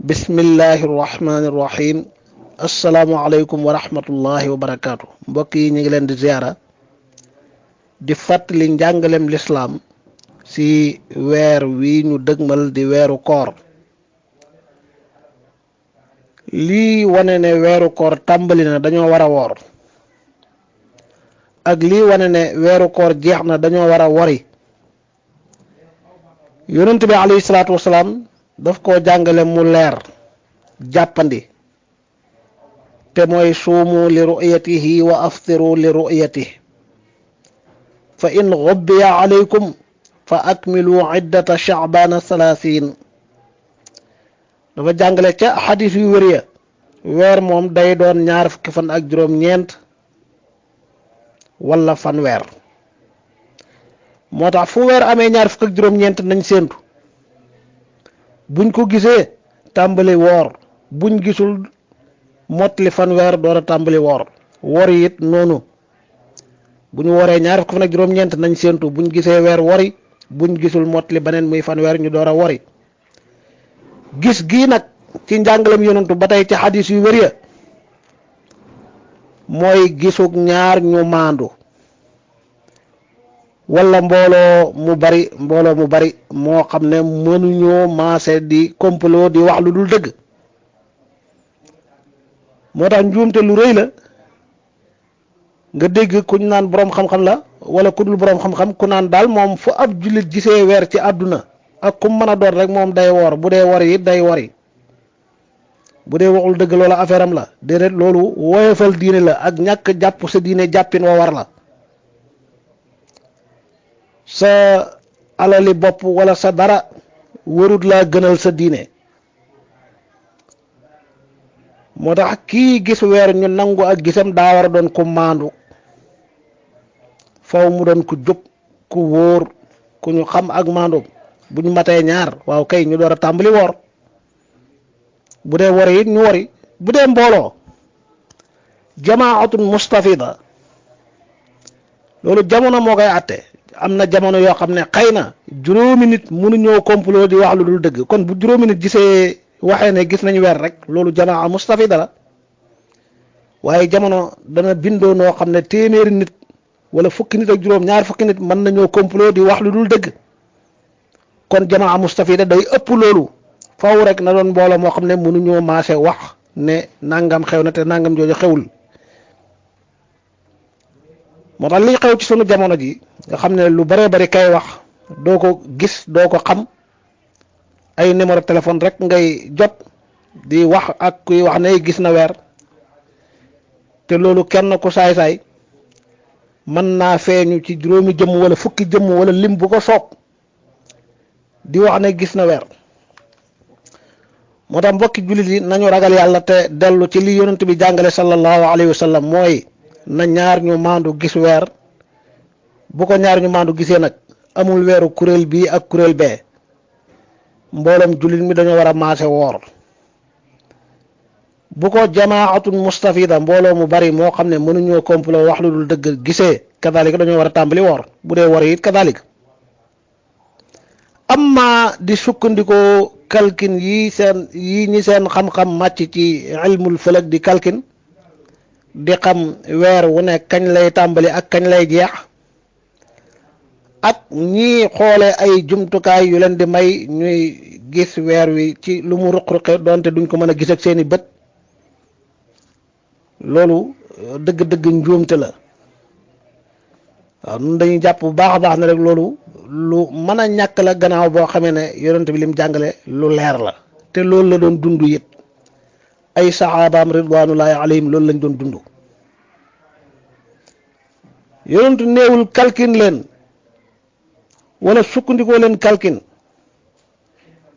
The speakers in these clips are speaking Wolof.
bismillahi irrahmani irrahim asalaamualeykum wa rahmatullahi wa barakaatu mbokk yi ñu ngi leen di ziyaara di fàttali njàngalem lislaam ci weer wi ñu dëgmal di weeru koor. lii wane ne weeru koor tàmbali na dañoo war a woor ak lii wane ne weeru koor jeex na dañoo war a wori. yonent bi alayhi salaatu wasalaam daf koo jàngale mu leer jàppandi te mooy suumu li ru'yatihi wa aftiru li ru'yatihi fa in ghubbiya alaykum fa akmilu iddata sha'bana 30. dafa jàngale ca xadis yu wér ya weer moom day doon ñaar fukki fan ak juróom-ñeent wala fanweer. moo tax fu weer amee ñaar fukk ak juróom-ñeent nañ séentu buñ ko gisee tàmbali woor buñ gisul mottali fanweer door a tàmbali woor. wori it noonu bu ñu woree ñaar fukk fan ak juróom-ñeent nañ séentu buñ gisee weer wori buñ gisul mottali beneen muy fanweer ñu door a wori. gis gii nag ci njàngalem yonentu ba tey ci xadis yu wér ya mooy gisug ñaar ñu maandu wala mbooloo mu bari moo xam ne mënuñoo maase di complot di wax lu dul dëgg. moo tax njuumte lu rëy la nga dégg kuñ naan boroom xam-xam la wala ku dul boroom xam-xam ku naan daal moom fu ab jullit gisee weer ci àdduna ak kum mën a doon rek moom day woor bu dee wori it day wori bu dee waxul dëgg loola affaire am la déedéet loolu woyofal diine la ak ñàkk jàpp sa diine jàppin wa war la. sa alali bopp wala sa dara warut laa gënal sa diine. moo tax kii gis weer ñu nangu ak gisam daa war a doon ku maandu faw mu doon ku jub ku wóor ku ñu xam ak maandu bu ñu matee ñaar waaw kay ñu door a tàmbali woor bu dee wori it ñu wori. bu dee mbooloo jamaatun mustafida loolu jamono moo koy àtte. am na jamono yoo xam ne xëy na juróomi nit mënuñoo complot di wax lu dul dëgg kon bu juróomi nit gisee waxee ne gis nañu weer rek loolu jamaa mustafida la. waaye jamono dana bindoo noo xam ne téeméeri nit wala fukki nit ak juróom ñaar fukki nit mën nañoo complot di wax lu dul dëgg kon jamaa mustafida day ëpp loolu faw rek na doon mbooloo moo xam ne mënuñoo maase wax ne nangam xew na te nangam jooju xewul. moo tax li xew ci sunu jamono ji nga xam ne lu baree bari kay wax doo ko gis doo ko xam ay numéro téléphone rek ngay jot di wax ak kuy wax ne gis na weer te loolu kenn ku saay-saay mën naa feeñu ci juróomi jëmm wala fukki jëmm wala lim bu ko soob di wax ne gis na weer. moo tax mbokki jullit yi nañu ragal yàlla te dellu ci li yonent bi jàngale sallallahu alayhi wa sallam mooy na ñaar ñu maandu gis weer bu ko ñaar ñu maandu gisee nag amul weeru kuréel bii ak kuréel bee mbooloom jullit mi dañoo war a maase woor. bu ko jamaatun mustafida mbooloo mu bari moo xam ne mënuñoo complot wax lu dul dëgg gisee kadalika dañoo war a tàmbali woor bu dee wor it kadalika. amma di sukkandikoo kalkin yi ñi seen xam-xam màcc ci ilmul falak di kalkin di xam weer wu ne kañ lay tàmbali ak kañ lay jeex ak ñii xoole ay jumtukaay yu leen di may ñuy gis weer wi ci lu mu ruq-ruqe doonte duñ ko mën a gis ak seeni bët loolu dëgg-dëgg njuumte la. waaw nun dañuy jàpp bu baax a baax ne rek loolu lu mën a ñàkk la gannaaw boo xamee ne yonent bi lim jàngale lu leer la te loolu la doon dund it ay saxaabaam ridwanullahi alayhim loolu lañ doon dund. yonentu néewul kalkin leen wala sukkandikoo leen kalkin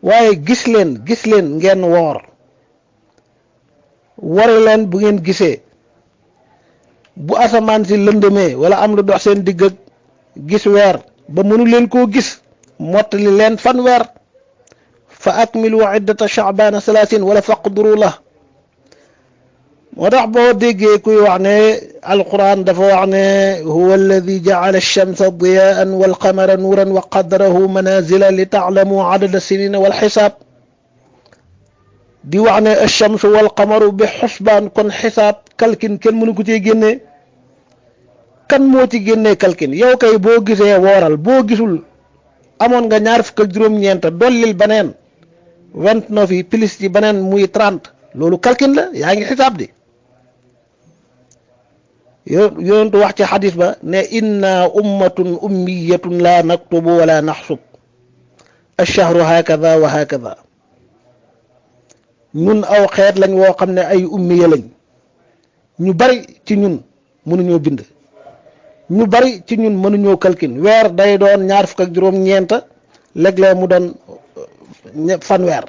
waaye gis leen ngeen woor wari leen bu ngeen gisee bu asamaan si lëndëmee wala am lu dox seen digg ak gis weer ba mënu leen koo gis mottali leen fanweer fa akmilu iddata sha'bana 30 wala faqduru la. moo tax boo déggee kuy wax ne alquran dafa wax ne huwa alladi ja'ala ash-shamsa diya'an wal qamara nuran wa qaddarahu manazila li ta'lamu adada as-sinina wal hisab di wax ne ash-shamsu wal qamaru bi xusbaan kon xisaab kalkin kenn mënu ko cee génnee. kan moo ci génnee kalkin yow kay boo gisee wooral boo gisul amoon nga 29 dollil beneen 29 yi plus ci beneen muy 30 loolu kalkin la yaa ngi xisaab di. yonentu wax ci xadis ba ne inna ummatun ummiyatun la naktubu wala naxsub ash-shahru hakada wa hakada ñun aw xeet lañ woo xam ne ay ummiya lañ ñu bari ci ñun mënuñoo bind ñu bari ci ñun mënuñoo kalkin weer day doon 29 léeg-léeg mu doon fanweer.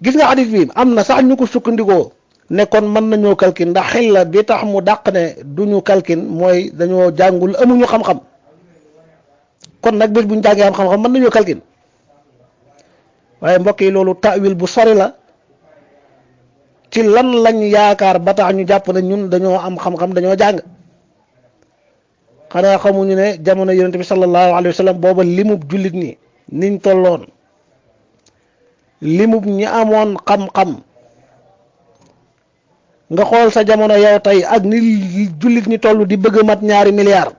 gis nga xadis bi am na sax ñu ko sukkandikoo ne kon mën nañoo kalkin ndax xel la bi tax mu dàq ne duñu kalkin mooy dañoo jàngul amuñu xam-xam kon nag bés buñ jàngee am xam-xam mën nañoo kalkin waaye mbokk yi loolu ta'wil bu sori la ci lan lañ yaakaar ba tax ñu jàpp ne ñun dañoo am xam-xam dañoo jàng. xanaa xamuñu ne jamono yonent bi sallallahu alayhi wa sallam booba limub jullit ñi niñ tolloon limub ñi amoon xam-xam nga xool sa jamono yow tey ak ni jullit ñi toll di bëgg mat 2 milliards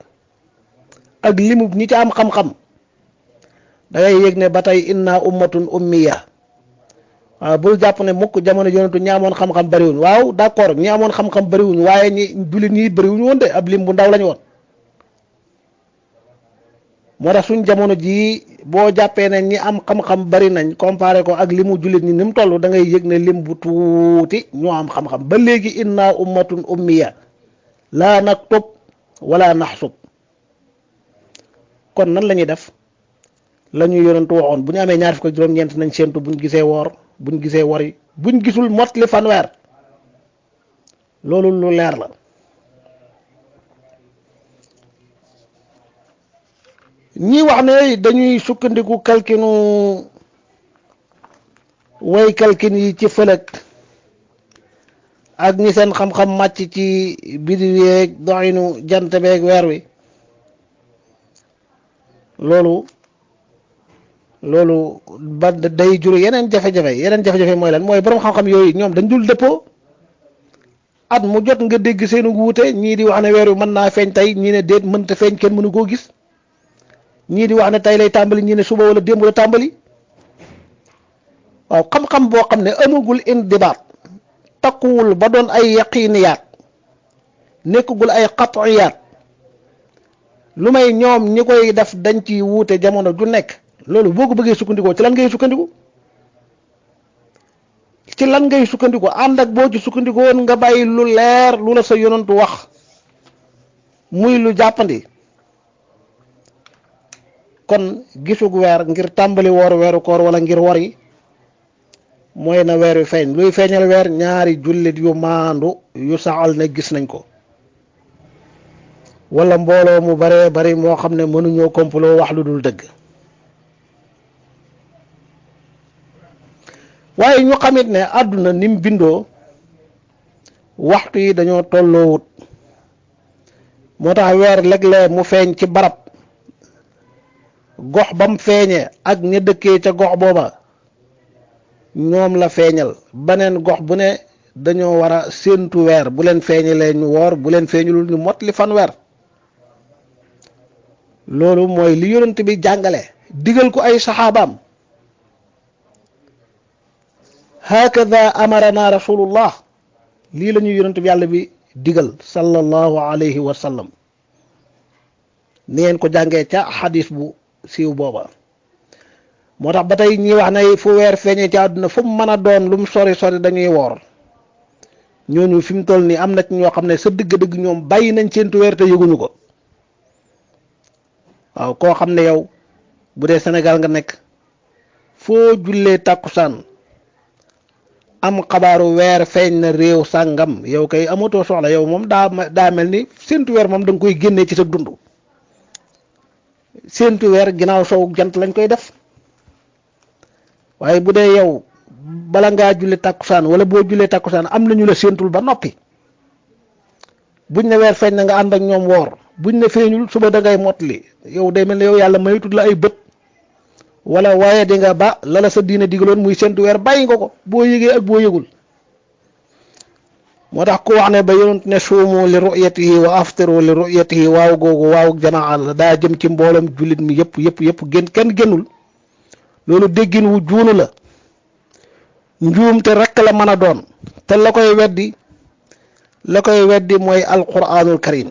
ak limub ñi ci am xam-xam da ngay yëg ne ba tey inna ummatun ummiya waaw bul jàpp ne mukk jamono yonentu ñi amoon xam-xam bariwuñ waaw d'accord ñi amoon xam-xam bariwuñ waaye ñi jullit ñi bariwuñ woon de ab lim bu ndaw lañu woon. moo tax suñ jamono jii boo jàppee ne ñi am xam-xam bari nañ comparé ko ak limu jullit ñi ni mu toll da ngay yëg ne lim bu tuuti ñoo am xam-xam ba léegi inna ummatun ummiya laa naktub wala naxsub kon nan la ñuy def la ñuy yonentu waxoon bu ñu amee 29 nañ séentu buñ gisee woor buñ gisee wori buñ gisul motli fanweer loolu lu leer la. ñi wax ne dañuy sukkandiku kalkinu way kalkin yi ci fëlëg ak ñi seen xam-xam màcc ci bidiw yeeg doxinu jant beeg weer wi loolu ba day jur yeneen jafe-jafe mooy lan mooy borom xam-xam yooyu ñoom dañ dul dëppoo at mu jot nga dégg seenu wuute ñii di wax ne weer wi mën naa feeñ tey ñii ne déet mënta feeñ kenn mënu koo gis ñii di wax ne tey lay tàmbali ñii ne suba wala démb la tàmbali waaw xam-xam boo xam ne amagul indibaat takkuwul ba doon ay yaqiiniyaat nekkagul ay qat'iyaat lu may ñoom ñi koy def dañ ci wuute jamono ju nekk loolu boo ko bëggee sukkandikoo ci lan ngay sukkandiku ànd ak boo ci sukkandikoo woon nga bàyyi lu leer lu la sa yonantu wax muy lu jàppandi kon gisug weer ngir tàmbali woor weeru koor wala ngir wori mooy na weer wi feeñ luy feeñal weer ñaari jullit yu maandu yu saxal ne gis nañ ko wala mbooloo mu baree bari moo xam ne mënuñoo complot wax lu dul dëgg waaye ñu xamit ne àdduna nim bindoo waxtu yi dañoo tolloowut moo tax weer léeg-léeg mu feeñ ci barab gox bam feeñee ak ña dëkkee ca gox booba ñoom la feeñal beneen gox bu ne dañoo war a séentu weer bu leen feeñalee ñu woor bu leen feeñalul ñu mot li fanweer loolu mooy li yonent bi jàngale digal ko ay saxaabaam hakada amarana rasulullah lii la ñuy yonent bi yàlla bi digal sallallahu alayhi wa sallam ni ngeen ko jàngee ca xadis bu siiw booba moo tax ba tey ñi wax ne fu weer feeñee ci àdduna fu mu mën a doon lu mu sori sori dañuy woor ñooñu fi mu toll nii am na ci ñoo xam ne sa dëgg-dëgg ñoom bàyyi nañ séentu weer te yëguñu ko waaw koo xam ne yow bu dee Sénégal nga nekk foo jullee tàkkusaan am xabaaru weer feeñ na réew sàngam yow kay amatoo soxla yow moom daa mel ni séentu weer moom da nga koy génnee ci sa dund séentu weer ginnaaw sow jant lañ koy def waaye bu dee yow bala ngaa julli tàkkusaan wala boo jullee tàkkusaan am nañu la séentul ba noppi buñ ne weer feeñ na nga ànd ak ñoom woor buñ ne feeñul suba da ngay mottali yow day mel ne yow yàlla maytul la ay bët wala waaye di nga ba lala sa diine digaloon muy séntu weer bàyyi nga ko boo yëgee ak boo yëgul moo tax ku wax ne ba yonent ne suumu li ru'yatihi wa aftiru li ru'yatihi waaw googu waaw jamaa la daa jëm ci mboolem jullit mi yëpp gën kenn génnul loolu déggin wu juunu la njuum te rekk la mën a doon te la koy weddi mooy alquranul karim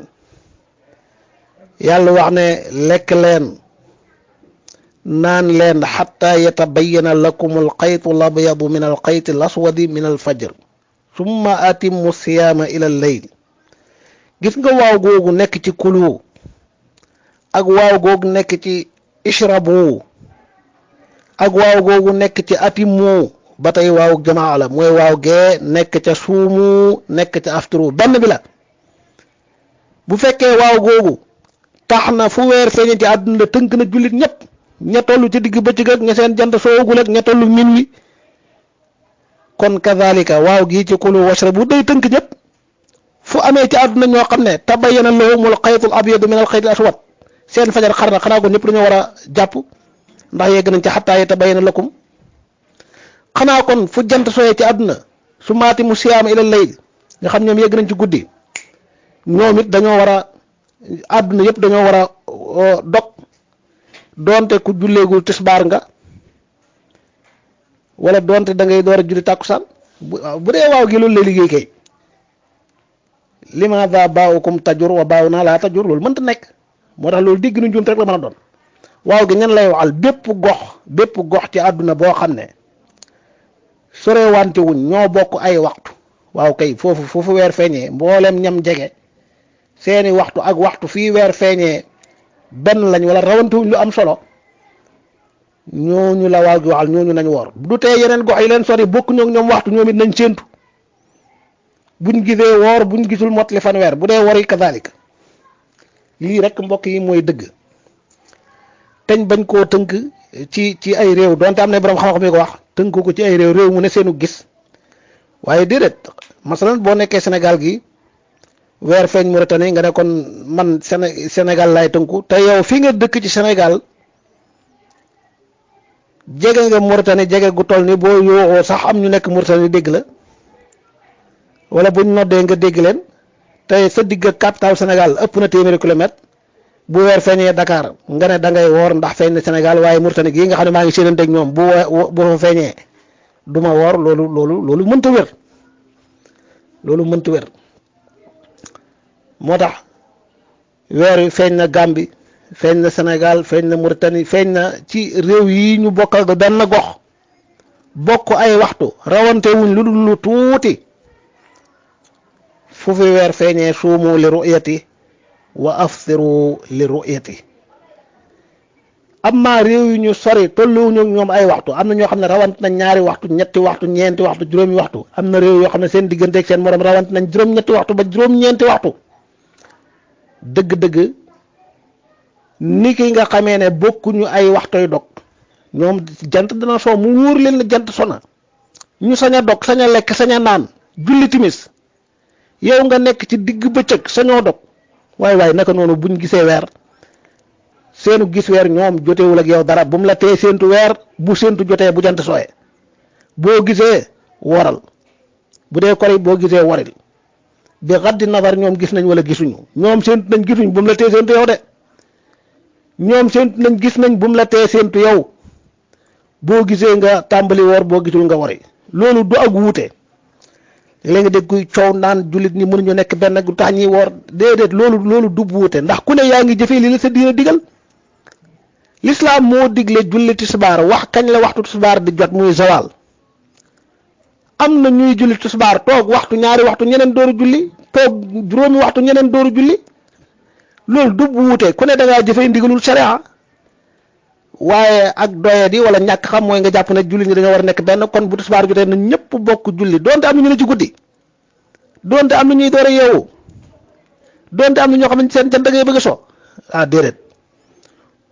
yàlla wax ne lekk leen naan leen xatta yatabayyana lakum alxaytu labyadu min alxayti laswadi min alfajr summa atimmu siyaama ila al-layl gis nga waaw googu nekk ci kulu ak waaw googu nekk ci ishrabu ak waaw googu nekk ci atimmu ba tey waaw jamaa la mooy waaw gee nekk ca suumu nekk ca aftiru benn bi la bu fekkee waaw googu tax na fu weer feeñe ci àdduna la tënk na jullit ñëpp ña tollu ci digg bëccëg ak ña seen jant soogul ak ña tollu minuit kon kazalika waaw gii ci kulu washrabu day tënk ñëpp fu amee ci àdduna ñoo xam ne tabayyana lahumul xaytul abyadu min al xaytil aswad seen fajar xar na xanaa ko ñëpp dañoo war a jàpp ndax yegg nañ ci xattaa yatabayyana lakum xanaa kon fu jant sooyee ci àdduna su maati mu siyaama ila layl nga xam ñoom yegg nañ ci guddi ñoom it dañoo war a àdduna yëpp dañoo war a dog doonte ku julleegul tisbaar nga wala doonte da ngay door a julli tàkkusaan bu dee waaw gi loolu lay liggéey kay limaada baawukum tajur wa baaw naa laa tajur loolu mënta nekk moo tax loolu dégg nu njuumte rek la mën a doon waaw gi ñan lay waxal bépp gox ci àdduna boo xam ne sorewante wuñ ñoo bokk ay waxtu waaw kay foofu weer feeñee mboolem ñam jege seeni waxtu ak waxtu fii weer feeñee benn lañ wala rawante wuñ lu am solo ñooñu la waaw gi waxal ñooñu nañ woor du tee yeneen gox yi leen sori bokk ñoom waxtu ñoom it nañ séentu buñ gisee woor buñ gisul motli fanweer bu dee wor yi kazalika lii rek mbokk yi mooy dëgg teñ bañ koo tënk ci ay réew donte am na borom xam-xam yi ko wax tënk ko ci ay réew mu ne seenu gis waaye déedéet masalan boo nekkee Sénégal gi weer feeñ Mauritanie nga ne kon man Sénégal laay tënku te yow fi nga dëkk ci Sénégal jege nga Mauritanie jege gu toll ni boo yooxoo sax am ñu nekk Mauritanie dégg la wala buñ noddee nga dégg leen te sa digg ak capital Sénégal ëpp na téeméeri kilomètre bu weer feeñee Dakar nga ne da ngay woor ndax feeñ na Sénégal waaye Mauritanie gii nga xam ne maa ngi séenanteeg ñoom bu fa feeñee du ma woor loolu mënta wér moo tax weer wi feeñ na Gambie feeñ na Sénégal feeñ na Mauritanie feeñ na ci réew yi ñu bokk ak benn gox bokk ay waxtu rawante wuñ lu dul lu tuuti fu fi weer feeñee suumu li ru'yati wa aftiru li ru'yati amma réew yi ñu sori tolluwuñu ak ñoom ay waxtu am na ñoo xam ne rawante nañ ñaari waxtu ñetti waxtu ñeenti waxtu juróomi waxtu am na réew yoo xam ne seen diggante ak seen morom rawante nañ juróom-ñetti waxtu ba juróom-ñeenti waxtu dëgg-dëgg ni ki nga xamee ne bokkuñu ay waxtoy dog ñoom jant dana soo mu wóor leen la jant sona ñu sañ a dog sañ a lekk sañ a naan julli timis yow nga nekk ci digg bëccëg sañoo dog waaye naka noonu buñ gisee weer seenu gis weer ñoom jotewul ak yow dara bu mu la tee séentu weer bu séentu jotee bu jant sooyee boo gisee woral bu dee kori boo gisee waril bi xaddi nazar ñoom gis nañ wala gisuñu ñoom séentu nañ gisuñ bu mu la tee séentu yow de ñoom séentu nañ gis nañ bu mu la tee séentu yow boo gisee nga tàmbali woor boo gisul nga wari loolu du ak wuute léegi nga dégg kuy coow naan jullit ñi mënuñu nekk benn gu tax ñi woor déedéet loolu du wuute ndax ku ne yaa ngi jëfee li la sa diina digal l'islam moo digle julli tisbaar wax kañ la waxtu tisbaar di jot muy zawal am na ñuy julli tisbaar toog waxtu ñaari waxtu ñeneen dooru julli toog juróomi waxtu ñeneen dooru julli loolu du wuute ku ne da ngaa jëfee ndigalul sharia waaye ak doyadi wala ñàkk xam mooy nga jàpp ne julli ñi dañoo war a nekk benn kon bu tisbaar jotee na ñëpp bokk julli donte am na ñu ne ci guddi donte am na ñuy door a yeewu donte am na ñoo xam ne seen jant da ngay bëgg a so déedéet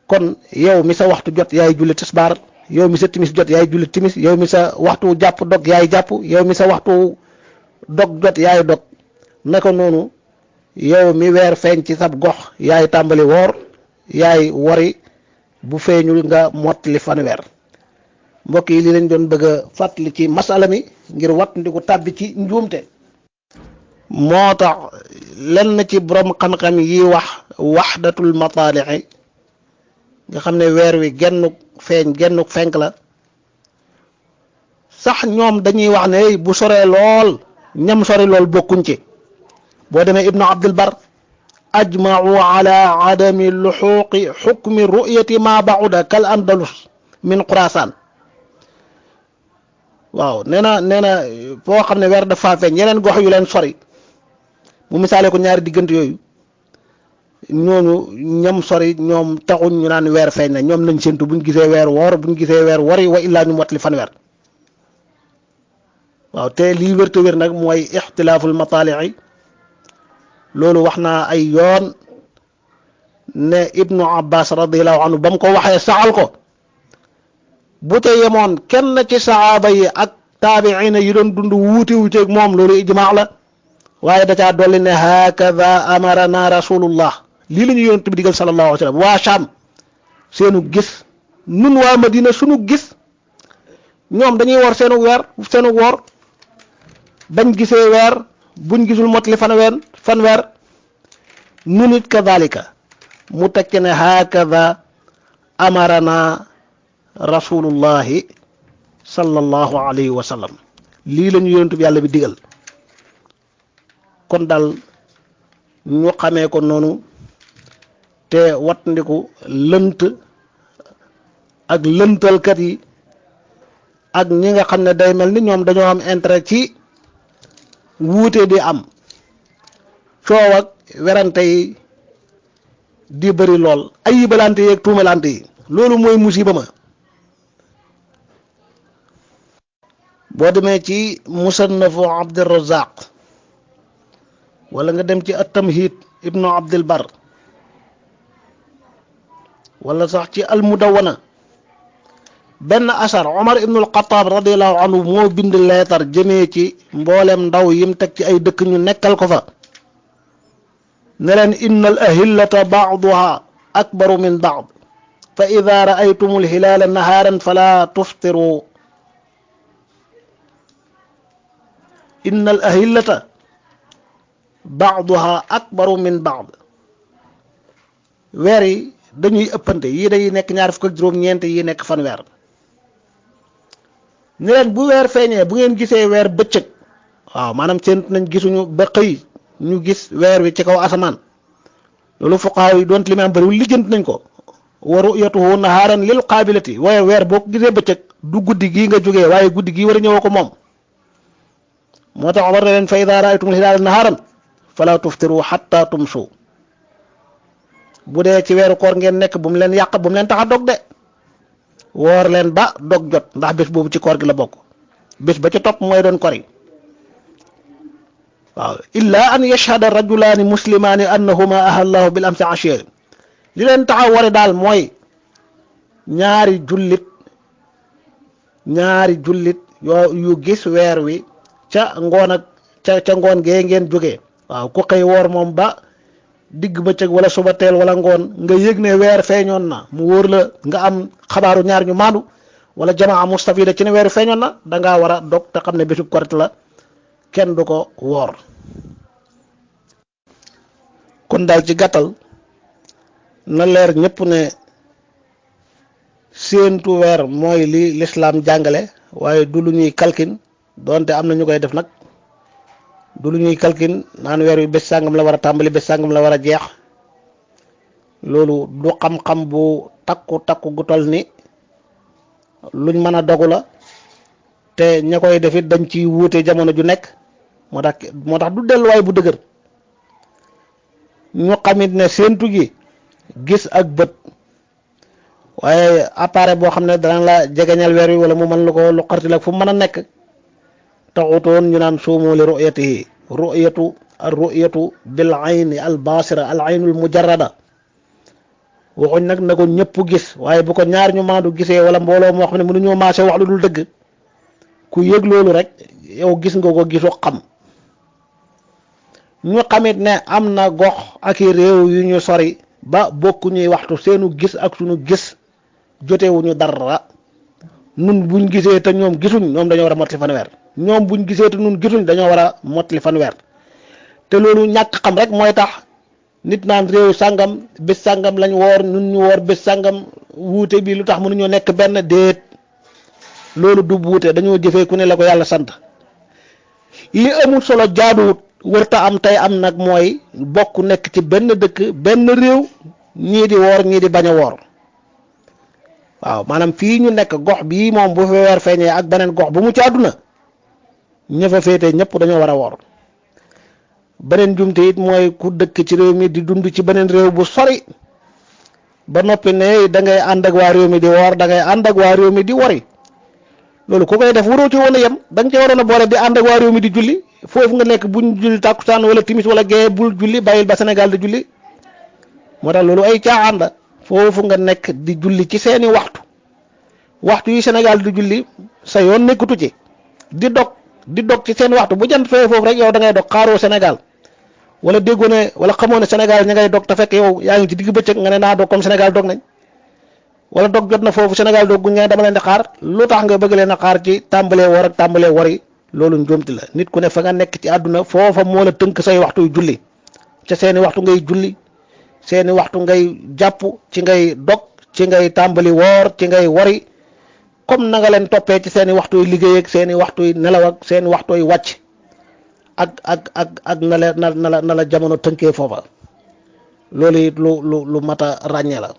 kon yow mi sa waxtu jot yaay julli tisbaar yow mi sa timis jot yaay julli timis yow mi sa waxtu jàpp dog yaay jàpp yow mi sa waxtu dog jot yaay dog naka noonu yow mi weer feeñ ci sab gox yaay tàmbali woor yaay wori bu feeñul nga mottali fanweer. mbokk yi li lañ doon bëgg a fàttali ci masala mi ngir wattandiku tàbbi ci njuumte. moo tax lenn ci borom xam-xam yi wax waxdatul mataalixi nga xam ne weer wi gennuk feeñ gennuk fenk la sax ñoom dañuy wax ne bu soree lool ñam sori lool bokkuñ ci. boo demee ibnu abdul bar ajma'u ala adami luxuqi xukmi ru'yati ma ba'uda kal andalus min xurasaan. waaw nee na foo xam ne weer dafa feeñ yeneen gox yu leen sori mu misaale ko ñaari diggante yooyu ñooñu ñam sori ñoom taxuñ ñu naan weer feeñ na ñoom nañ séntu buñ gisee weer woor buñ gisee weer wori wa illaa ñu motali fanweer. waaw te lii wér te wér nag mooy ixtilaaful mataalixi loolu wax naa ay yoon ne ibnu abbas radiallahu anhu ba mu ko waxee saxal ko bu te yemoon kenn ci saxaaba yi ak taabiina yi doon dund wuuteeg moom loolu ijmaa la waaye da caa dolli ne hakada amarana rasulullah lii la ñu yonent bi digal sallallahu alayhi wa sallam. waa Sham seenu gis nun waa Madina sunu gis ñoom dañuy wor seenu woor bañ gisee weer buñ gisul motali fanweer nu nit kadalika mu tekki ne hakada amarana rasulullahi sallallahu alayhi wa sallam lii la ñu yonent bi yàlla bi digal. kon daal ñu xamee ko noonu te wattandiku lënt ak lëntalkat yi ak ñi nga xam ne day mel ni ñoom dañoo am intérêt ci wuute di am coow ak werante yi di bëri lool ay yibalante yi ak tuumalante yi loolu mooy musiba ma. boo demee ci musannafu Abdurrazzaq wala nga dem ci at-Tamhid ibnu Abdul Bar wala sax ci al-Mudawwana benn asar Omar ibnu al-Khattab radiallahu anhu moo bind leetar jëmee ci mboolem ndaw yim teg ci ay dëkk ñu nekkal ko fa ne leen inna al ahillata ba'duha akbaru min ba'd fa ida ra'aytum al-hilala naharan fala tuftiru inna al ahillata ba'duha akbaru min ba'd. weer yi dañuy ëppante yii day nekk ñaar fukk ak juróom-ñeent yi nekk fanweer ne leen bu weer feeñee bu ngeen gisee weer bëccëg waaw maanaam séentu nañ gisuñu ba xëy ñu gis weer wi ci kaw asamaan loolu fuqahaa yi doon li ma am bëriwul lijjant nañ ko wa ru'yatuhu nahaaran lil qaabilati waaye weer boo ko gisee bëccëg du guddi gii nga jógee waaye guddi gii war a ñëwoo ko moom moo tax war na leen fa idaa ra'aytumul hilaala nahaaran fala tuftiru hatta tumsu bu dee ci weeru koor ngeen nekk bu mu leen yàq bu mu leen tax a dog de woor leen ba dog jot ndax bés boobu ci koor gi la bokk bés ba ca topp mooy doon kori waaw illa an yashhada rajulaani muslimaani annahuma ahallahu bil amsi ashiya li leen tax a wari daal mooy ñaari jullit yu gis weer wi ca ngoon ak ca ngoon gee ngeen jógee waaw ku xëy woor moom ba digg bëccëg wala suba teel wala ngoon nga yëg ne weer feeñoon na mu wóor la nga am xabaaru ñaar ñu maandu wala jamaa mustafida ci ne weer feeñoon na da ngaa war a dog te xam ne bésub korite la kenn du ko woor. kon daal ci gàttal na leer ñëpp ne séentu weer mooy li lislaam jàngale waaye du lu ñuy kalkin doonte am na ñu koy def nag. du lu ñuy kalkin naan weer wi bés sàngam la war a tàmbali bés sàngam la war a jeex loolu du xam-xam bu takku gu tol ni luñ mën a dogu la te ña koy def it dañ ci wuute jamono ju nekk moo tax du delluwaay bu dëgër ñu xamit ne séentu gi gis ak bët waaye appareil boo xam ne dana la jegeñal weer wi wala mu mën la ko lu xartil ak fu mu mën a nekk taxutoon ñu naan suumu li ru'yatihi ru'yatu bil ayni al basira al aynul mujarrada waxuñ nag na ko ñëpp gis waaye bu ko ñaar ñu maandu gisee wala mbooloo moo xam ne mënuñoo maase wax lu dul dëgg ku yëg loolu rek yow gis nga ko gisu xam ñu xamit ne am na gox ak i réew yu ñu sori ba bokku ñuy waxtu seenu gis ak sunu gis jotewuñu dara nun buñ gisee te ñoom gisuñ ñoom dañoo war a mottali fanweer ñoom buñ gisee te nun gisuñ dañoo war a mottali fanweer te loolu ñàkk xam rek mooy tax nit naan réew sàngam bés sàngam lañ woor nun ñu woor bés sàngam wuute bi lu tax mënuñoo nekk benn déet loolu du wuute dañoo jëfee ku ne la ko yàlla sant li amul solo jaaduwut wërta am tey am nag mooy bokk nekk ci benn dëkk benn réew ñii di woor ñii di bañ a woor waaw maanaam fii ñu nekk gox bii moom bu fi weer feeñee ak beneen gox bu mu ci àdduna ña fa féete ñëpp dañoo war a woor beneen jumte it mooy ku dëkk ci réew mi di dund ci beneen réew bu sori ba noppi ne da ngay ànd ak waa réew mi di woor da ngay ànd ak waa réew mi di wori loolu ku koy def waroo ci woon a yem da nga ci waroon a boole di ànd ak waa réew mi di julli foofu nga nekk buñ julli tàkkusaan wala timis wala gee bul julli bàyyil ba Sénégal di julli moo tax loolu ay caaxaan la foofu nga nekk di julli ci seeni waxtu yi Sénégal di julli sa yoon nekkatu ci di dog ci seen waxtu bu jant fee foofu rek yow da ngay dog xaaroo Sénégal wala déggoo ne wala xamoo ne Sénégal ña ngay dog te fekk yow yaa ngi ci digg bëccëg nga ne naa dog comme Sénégal dog nañ wala dog jot na foofu Sénégal dog guñ nga dama leen di xaar lu tax nga bëgg leen a xaar ci tàmbalee woor ak tàmbalee wori loolu njuumti la nit ku ne fa nga nekk ci àdduna foofa moo la tënk say waxtu yu julli ca seeni waxtu ngay julli seeni waxtu ngay jàpp ci ngay dog ci ngay tàmbali woor ci ngay wori comme na nga leen toppee ci seeni waxtu yu liggéey ak seeni waxtu yu nelaw ak seeni waxtu yu wàcc ak na la jamono tënkee foofa loolu it lu mat a ràññee la